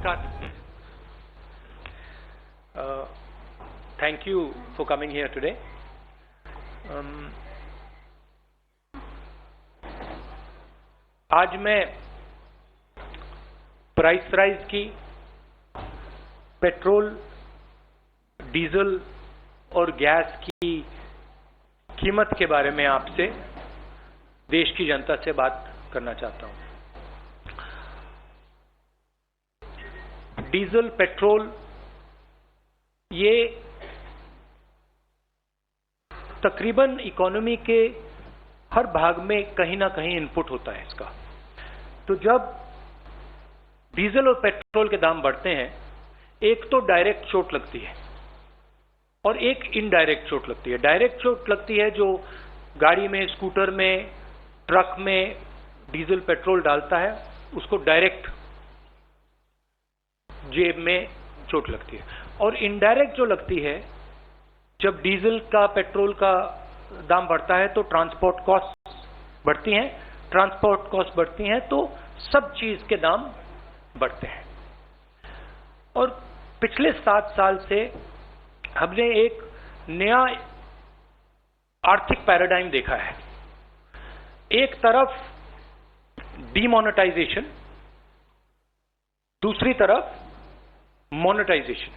Namaskar. Thank you for coming here today. आज मैं price rise की, पेट्रोल, डीजल और गैस की कीमत के बारे में आपसे, देश की जनता से बात करना चाहता हूं। डीजल, पेट्रोल ये तकरीबन इकोनॉमी के हर भाग में कहीं ना कहीं इनपुट होता है इसका। तो जब डीजल और पेट्रोल के दाम बढ़ते हैं, एक तो डायरेक्ट चोट लगती है और एक इनडायरेक्ट चोट लगती है। डायरेक्ट चोट लगती है जो गाड़ी में, स्कूटर में, ट्रक में डीजल पेट्रोल डालता है, उसको डायरेक्ट जेब में चोट लगती है। और इनडायरेक्ट जो लगती है, जब डीजल का, पेट्रोल का दाम बढ़ता है तो ट्रांसपोर्ट कॉस्ट बढ़ती हैं। ट्रांसपोर्ट कॉस्ट बढ़ती हैं तो सब चीज के दाम बढ़ते हैं। और पिछले 7 साल से हमने एक नया आर्थिक पैराडाइम देखा है। एक तरफ डीमोनेटाइजेशन, दूसरी तरफ मोनेटाइजेशन।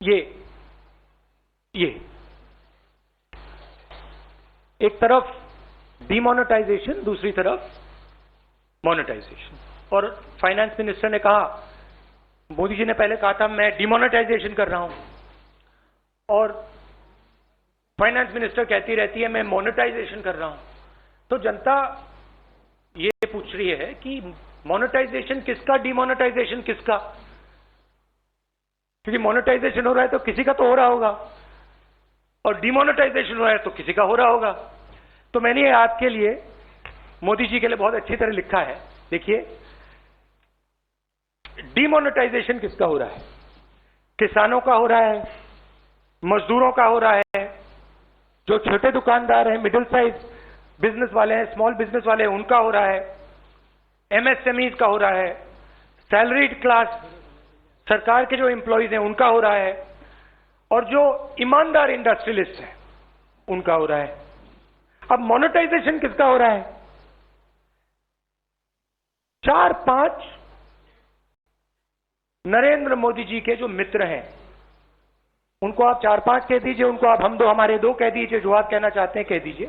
ये एक तरफ डीमोनेटाइजेशन, दूसरी तरफ मोनेटाइजेशन। और फाइनेंस मिनिस्टर ने कहा, मोदी जी ने पहले कहा था मैं डीमोनेटाइजेशन कर रहा हूं, और फाइनेंस मिनिस्टर कहती रहती है मैं मोनेटाइजेशन कर रहा हूं। तो जनता ये पूछ रही है कि मोनेटाइजेशन किसका, डीमोनेटाइजेशन किसका? क्योंकि मोनेटाइजेशन हो रहा है तो किसी का तो हो रहा होगा, और डीमोनेटाइजेशन हो रहा है तो किसी का हो रहा होगा। तो मैंने ये आपके लिए, मोदी जी के लिए बहुत अच्छी तरह लिखा है। देखिए, डीमोनेटाइजेशन किसका हो रहा है? किसानों का हो रहा है, मजदूरों का हो रहा है, जो छोटे दुकानदार हैं, मिडिल साइज बिजनेस वाले हैं, स्मॉल बिजनेस वाले हैं, उनका हो रहा है, एमएसएमईज का हो रहा है, सैलरीड क्लास, सरकार के जो एम्प्लॉइज हैं उनका हो रहा है, और जो ईमानदार इंडस्ट्रियलिस्ट हैं उनका हो रहा है। अब मोनेटाइजेशन किसका हो रहा है? 4-5 नरेंद्र मोदी जी के जो मित्र हैं, उनको आप 4-5 कह दीजिए, उनको आप हम दो हमारे दो कह दीजिए, जो आप कहना चाहते हैं कह दीजिए।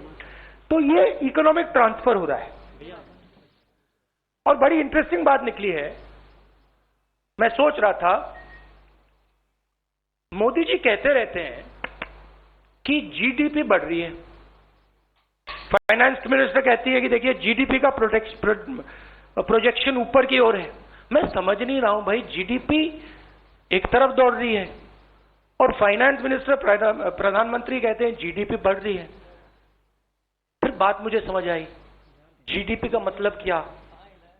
तो ये इकोनॉमिक ट्रांसफर हो रहा है। और बड़ी इंटरेस्टिंग बात निकली है। मैं सोच रहा था, मोदी जी कहते रहते हैं कि जीडीपी बढ़ रही है, फाइनेंस मिनिस्टर कहती है कि देखिए जीडीपी का प्रोजेक्शन ऊपर की ओर है। मैं समझ नहीं रहा हूं भाई, जीडीपी एक तरफ दौड़ रही है और फाइनेंस मिनिस्टर, प्रधानमंत्री कहते हैं जीडीपी बढ़ रही है। फिर बात मुझे समझ आई, जीडीपी का मतलब क्या?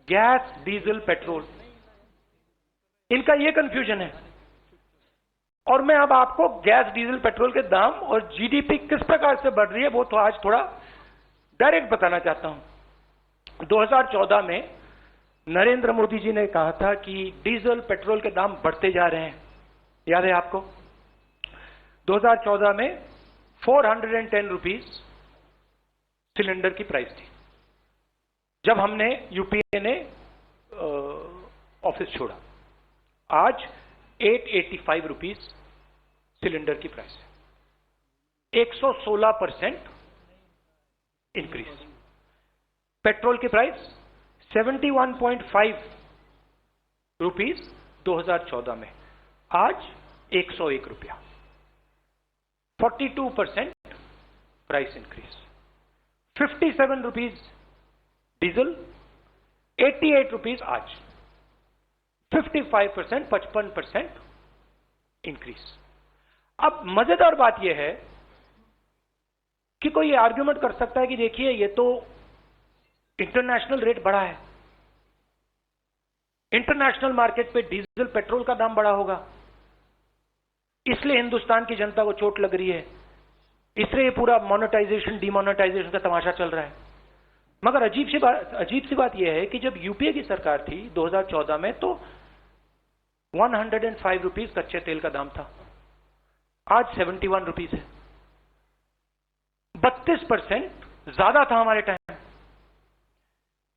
गैस, डीजल, पेट्रोल, इनका ये कंफ्यूजन है। और मैं अब आपको गैस, डीजल, पेट्रोल के दाम और जीडीपी किस प्रकार से बढ़ रही है वो तो आज थोड़ा डायरेक्ट बताना चाहता हूं। 2014 में नरेंद्र मोदी जी ने कहा था कि डीजल, पेट्रोल के दाम बढ़ते जा रहे हैं, याद है आपको? 2014 में 410 रुपीज सिलेंडर की प्राइस थी जब हमने, यूपीए ने ऑफिस छोड़ा। आज 885 रुपीज सिलेंडर की प्राइस है, 116% इंक्रीज। पेट्रोल की प्राइस 71.5 रुपीज 2014 में, आज 101 रुपया, 42% price increase. 57 rupees diesel, 88 rupees आज, 55%, 55% इंक्रीज। अब मजेदार बात यह है कि कोई ये आर्ग्यूमेंट कर सकता है कि देखिए ये तो इंटरनेशनल रेट बढ़ा है, इंटरनेशनल मार्केट पे डीजल, पेट्रोल का दाम बढ़ा होगा, इसलिए हिंदुस्तान की जनता को चोट लग रही है, इसलिए पूरा मोनेटाइजेशन, डिमोनेटाइजेशन का तमाशा चल रहा है। मगर अजीब सी बात यह है कि जब यूपीए की सरकार थी 2014 में, तो 105 रुपीज कच्चे तेल का दाम था, आज 71 रुपीज है। 32% ज्यादा था हमारे टाइम।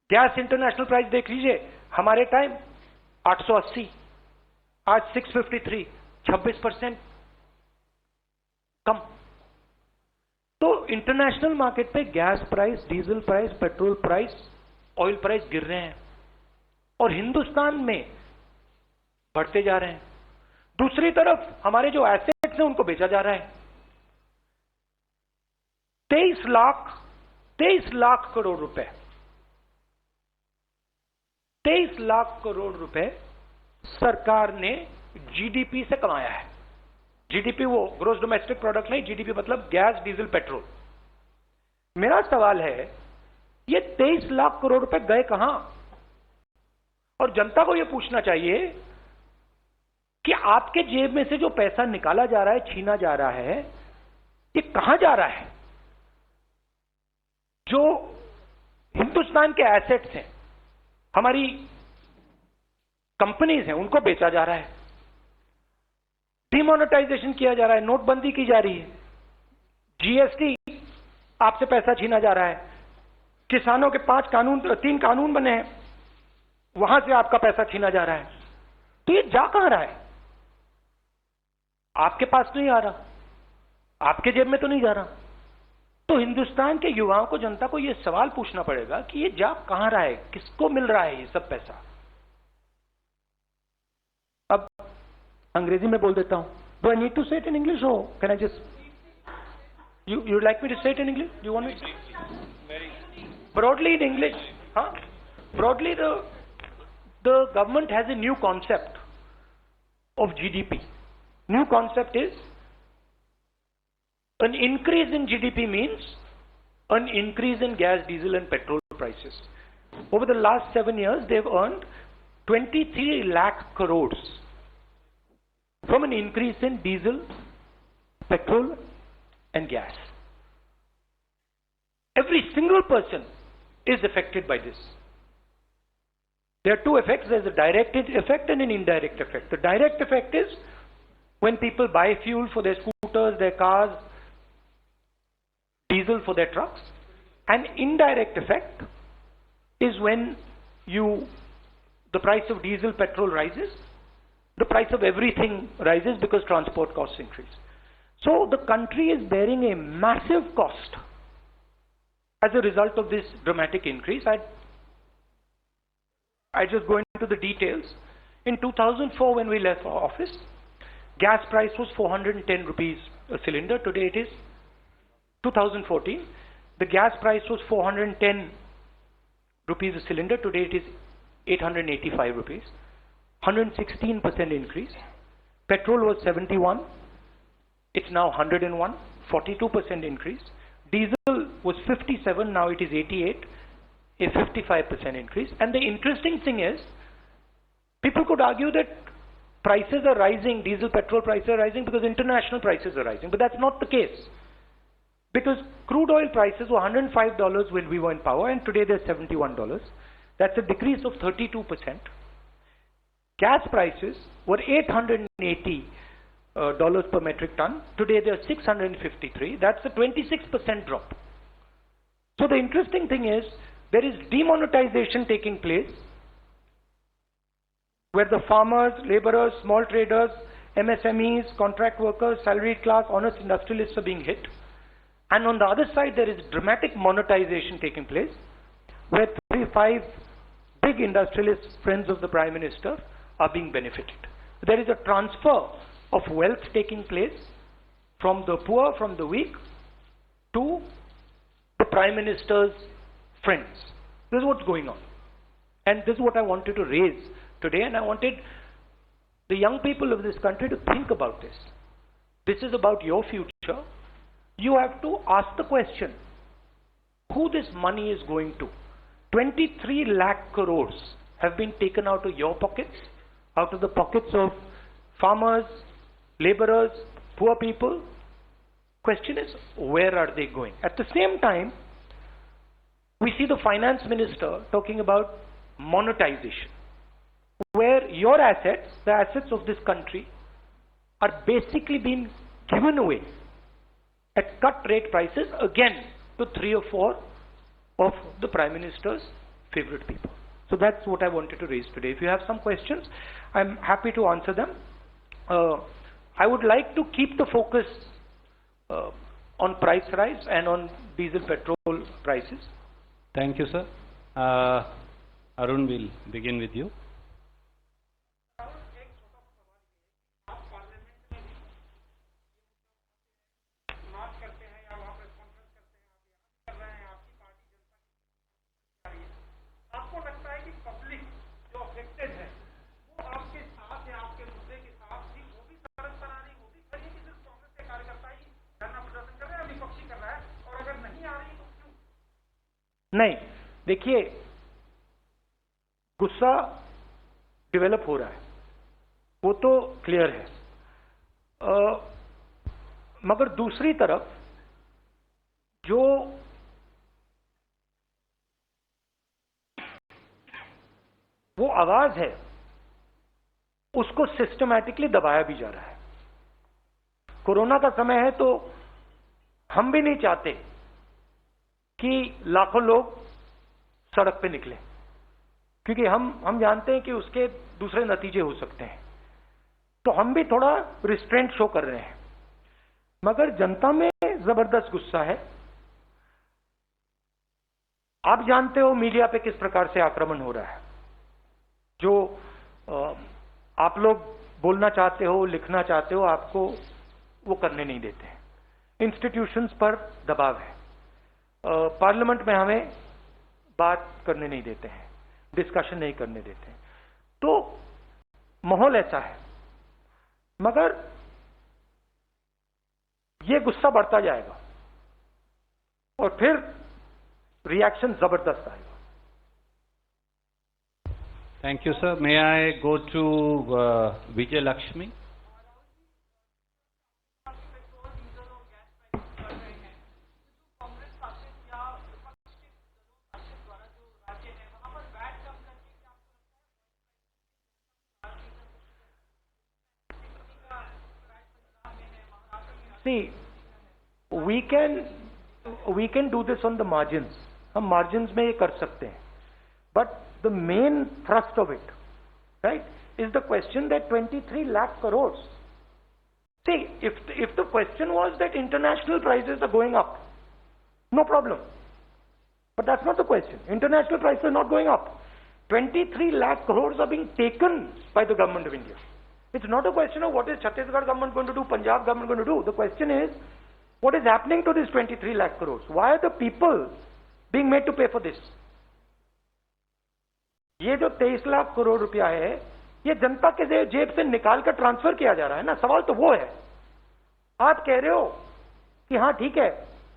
गैस इंटरनेशनल प्राइस देख लीजिए, हमारे टाइम 880, आज 653, 26% कम। तो इंटरनेशनल मार्केट पे gas price, diesel price, petrol price, oil price गिर रहे हैं और हिंदुस्तान में बढ़ते जा रहे हैं। दूसरी तरफ हमारे जो एसेट्स हैं उनको बेचा जा रहा है। 23 लाख करोड़ रुपए, 23 लाख करोड़ रुपए सरकार ने जीडीपी से कमाया है। जीडीपी वो ग्रोस डोमेस्टिक प्रोडक्ट नहीं, जीडीपी मतलब गैस, डीजल, पेट्रोल। मेरा सवाल है, ये 23 लाख करोड़ रुपए गए कहां? और जनता को यह पूछना चाहिए कि आपके जेब में से जो पैसा निकाला जा रहा है, छीना जा रहा है, ये कहां जा रहा है? जो हिंदुस्तान के एसेट्स हैं, हमारी कंपनीज हैं, उनको बेचा जा रहा है, डिमोनेटाइजेशन किया जा रहा है, नोटबंदी की जा रही है, जीएसटी आपसे पैसा छीना जा रहा है, किसानों के 3 कानून बने हैं, वहां से आपका पैसा छीना जा रहा है। तो ये जा कहां रहा है? आपके पास नहीं आ रहा, आपके जेब में तो नहीं जा रहा। तो हिंदुस्तान के युवाओं को, जनता को यह सवाल पूछना पड़ेगा कि ये जा कहां रहा है, किसको मिल रहा है ये सब पैसा? अब अंग्रेजी में बोल देता हूं। डू आई नीड टू से it in English or can I just you like me to say it in English? Do you want me? Broadly in English, huh? Broadly, the government has a new concept of GDP. New concept is an increase in GDP means an increase in gas, diesel and petrol prices. Over the last 7 years, they've earned 23 lakh crores from an increase in diesel, petrol and gas. Every single person is affected by this. There are two effects. There's a direct effect and an indirect effect. The direct effect is when people buy fuel for their scooters, their cars, diesel for their trucks. An indirect effect is when the price of diesel, petrol rises, the price of everything rises because transport costs increase. So the country is bearing a massive cost as a result of this dramatic increase. I just go into the details. In 2004, when we left our office, gas price was 410 rupees a cylinder. Today it is 2014. The gas price was 410 rupees a cylinder. Today it is 885 rupees. 116% increase. Petrol was 71. It's now 101, 42% increase. Diesel was 57, now it is 88, a 55% increase. And the interesting thing is, people could argue that prices are rising, diesel, petrol prices are rising because international prices are rising, but that's not the case. Because crude oil prices were $105 when we were in power, and today they're $71. That's a decrease of 32%. Gas prices were $880 per metric ton. Today they are 653. That's a 26% drop. So the interesting thing is, there is demonetization taking place where the farmers, laborers, small traders, MSMEs, contract workers, salaried class, honest industrialists are being hit. And on the other side, there is dramatic monetization taking place where 3-5 big industrialists, friends of the Prime Minister, are being benefited. There is a transfer of wealth taking place from the poor, from the weak, to the Prime Minister's friends. This is what's going on. And this is what I wanted to raise today, and I wanted the young people of this country to think about this. This is about your future. You have to ask the question, who this money is going to. 23 lakh crores have been taken out of your pockets, out of the pockets of farmers, laborers, poor people. Question is, where are they going? At the same time, we see the finance minister talking about monetization, where your assets, the assets of this country, are basically being given away at cut rate prices again to 3 or 4 of the Prime Minister's favorite people. So that's what I wanted to raise today. If you have some questions, I'm happy to answer them. I would like to keep the focus on price rise and on diesel petrol prices. Thank you, sir. Arun will begin with you. नहीं, देखिए, गुस्सा develop हो रहा है, वो तो clear है, मगर दूसरी तरफ जो वो आवाज है उसको सिस्टमैटिकली दबाया भी जा रहा है। कोरोना का समय है तो हम भी नहीं चाहते कि लाखों लोग सड़क पे निकले, क्योंकि हम जानते हैं कि उसके दूसरे नतीजे हो सकते हैं, तो हम भी थोड़ा रिस्ट्रेंट शो कर रहे हैं। मगर जनता में जबरदस्त गुस्सा है। आप जानते हो मीडिया पे किस प्रकार से आक्रमण हो रहा है। जो आप लोग बोलना चाहते हो, लिखना चाहते हो, आपको वो करने नहीं देते हैं। इंस्टीट्यूशंस पर दबाव है। पार्लियामेंट में हमें बात करने नहीं देते हैं, डिस्कशन नहीं करने देते हैं, तो माहौल ऐसा है। मगर ये गुस्सा बढ़ता जाएगा और फिर रिएक्शन जबरदस्त आएगा। Thank you sir. May I go to Vijay Lakshmi. See, we can do this on the margins. हम margins में ये कर सकते हैं. But the main thrust of it, right, is the question that 23 lakh crores. See, if the question was that international prices are going up, no problem. But that's not the question. International prices are not going up. 23 lakh crores are being taken by the government of India. It's not a question of what is Chhattisgarh government going to do, Punjab government going to do. The question is, what is happening to this 23 lakh crores? Why are the people being made to pay for this? ये जो 23 लाख करोड़ रुपया है, ये जनता के जेब से निकाल कर ट्रांसफर किया जा रहा है ना। सवाल तो वो है। आप कह रहे हो कि हाँ ठीक है,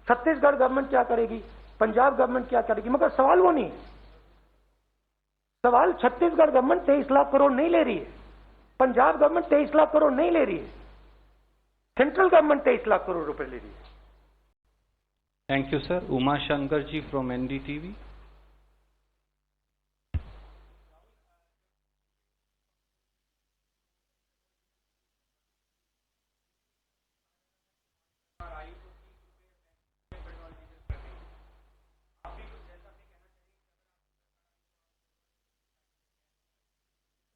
छत्तीसगढ़ गवर्नमेंट क्या करेगी, पंजाब गवर्नमेंट क्या करेगी, मगर सवाल वो नहीं। सवाल छत्तीसगढ़ गवर्नमेंट 23 लाख करोड़ नहीं ले रही है, पंजाब गवर्नमेंट 23 लाख करोड़ नहीं ले रही है, सेंट्रल गवर्नमेंट 23 लाख करोड़ रुपए ले रही है। Thank you sir. Uma Shankar ji from NDTV.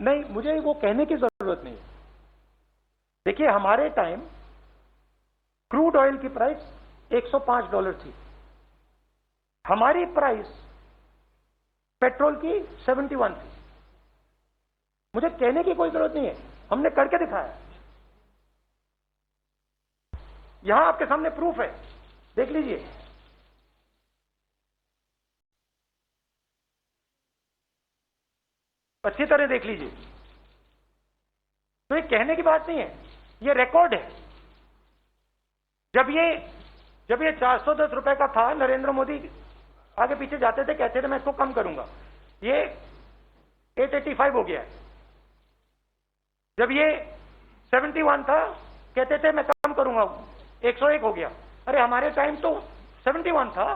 नहीं, मुझे वो कहने की जरूरत नहीं। देखिए, हमारे टाइम क्रूड ऑयल की प्राइस $105 थी, हमारी प्राइस पेट्रोल की 71 थी। मुझे कहने की कोई जरूरत नहीं है, हमने करके दिखाया। यहां आपके सामने प्रूफ है, देख लीजिए। अच्छी तरह देख लीजिए। तो ये कहने की बात नहीं है, ये रिकॉर्ड है। जब ये 410 रुपए का था, नरेंद्र मोदी आगे पीछे जाते थे, कहते थे मैं इसको कम करूंगा, ये 885 हो गया है। जब ये 71 था, कहते थे मैं कम करूंगा, 101 हो गया। अरे हमारे टाइम तो 71 था।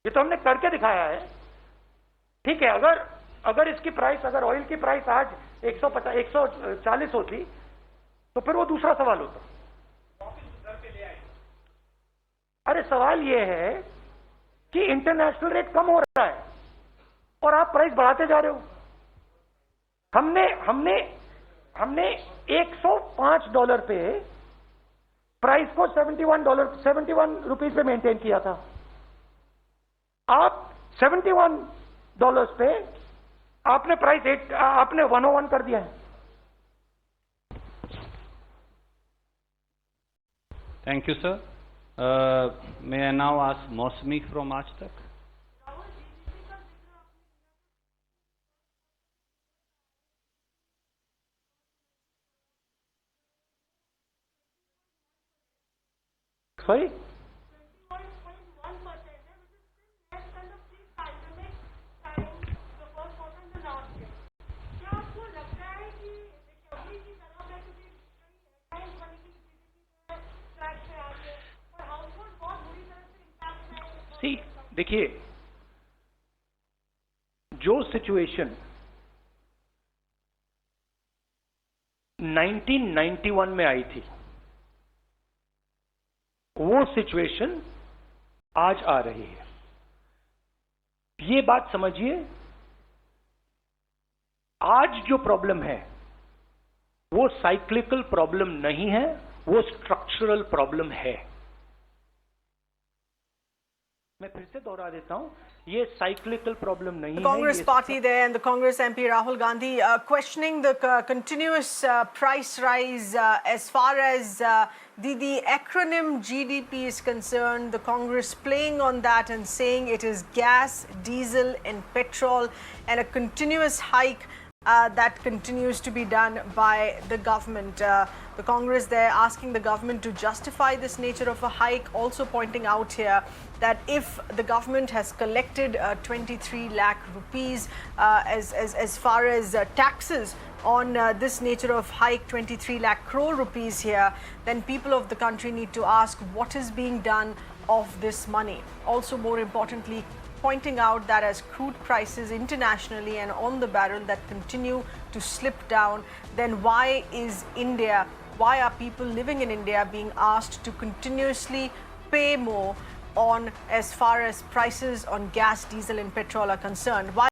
ये तो हमने करके दिखाया है। ठीक है, अगर इसकी प्राइस, अगर ऑयल की प्राइस आज 150 140 होती तो फिर वो दूसरा सवाल होता। अरे सवाल ये है कि इंटरनेशनल रेट कम हो रहा है और आप प्राइस बढ़ाते जा रहे हो। हमने $105 पे प्राइस को $71 पे मेंटेन किया था। आप $71 पे आपने प्राइस आपने 101 कर दिया है। Thank you, sir. May I now ask Mosmi from Aaj Tak? Sorry? सी देखिए, जो सिचुएशन 1991 में आई थी, वो सिचुएशन आज आ रही है। ये बात समझिए, आज जो प्रॉब्लम है वो साइक्लिकल प्रॉब्लम नहीं है, वो स्ट्रक्चरल प्रॉब्लम है। मैं फिर से दोहरा देता हूं, ये साइक्लिकल प्रॉब्लम नहीं है। The Congress party there and the Congress MP Rahul Gandhi questioning the continuous price rise as far as the acronym GDP is concerned. The Congress playing on that and saying it is gas, diesel and petrol, and a continuous hike that continues to be done by the government. The Congress there asking the government to justify this nature of a hike, also pointing out here that if the government has collected 23 lakh rupees as far as taxes on this nature of hike, 23 lakh crore rupees here, then people of the country need to ask what is being done of this money. Also, more importantly, pointing out that as crude prices internationally and on the barrel that continue to slip down, then why are people living in India being asked to continuously pay more on as far as prices on gas, diesel and petrol are concerned? Why